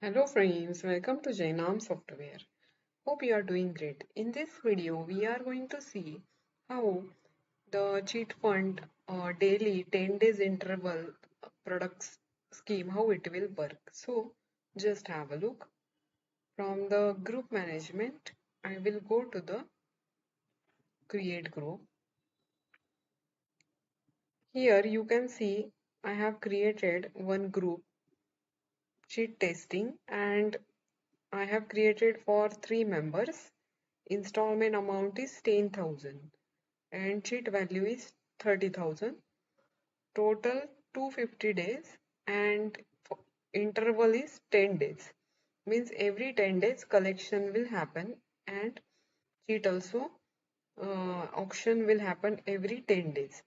Hello friends, welcome to Jainam Software. Hope you are doing great. In this video, we are going to see how the Chit Fund daily 10 days interval products scheme, how it will work. So just have a look. From the group management, I will go to the create group. Here you can see I have created one group, cheat testing, and I have created for 3 members. Installment amount is 10,000 and cheat value is 30,000. Total 250 days and interval is 10 days. Means every 10 days collection will happen and cheat also auction will happen every 10 days.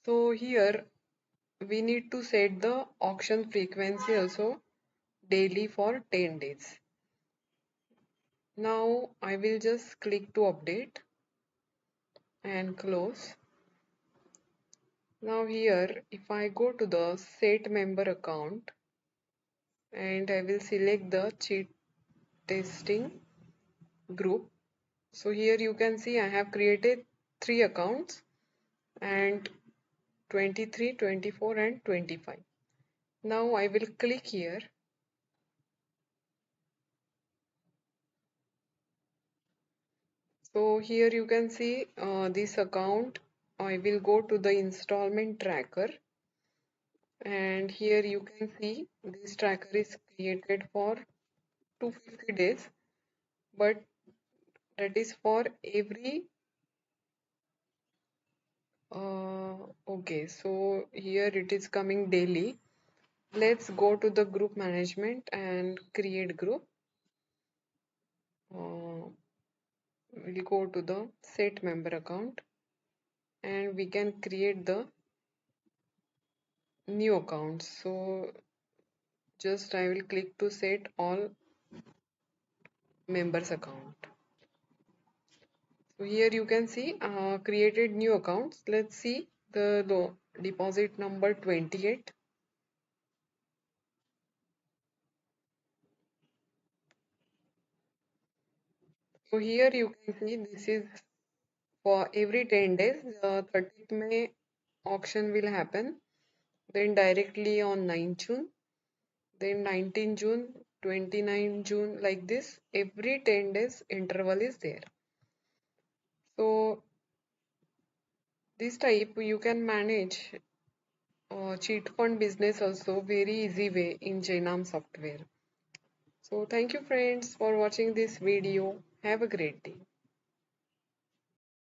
So here we need to set the auction frequency also daily for 10 days. Now I will just click to update and close. Now here if I go to the set member account and I will select the cheat testing group. So here you can see I have created 3 accounts and 23, 24 and 25. Now I will click here. So here you can see this account. I will go to the installment tracker and here you can see this tracker is created for 250 days, but that is for every okay, so here it is coming daily. Let's go to the group management and create group. We'll go to the set member account and we can create the new account. So just I will click to set all members account. So here you can see created new accounts. Let's see the deposit number 28. So here you can see this is for every 10 days. 30th May auction will happen. Then directly on 9 June. Then 19 June, 29 June, like this. Every 10 days interval is there. So this type you can manage cheat fund business also very easy way in Jainam software. So thank you friends for watching this video. Have a great day.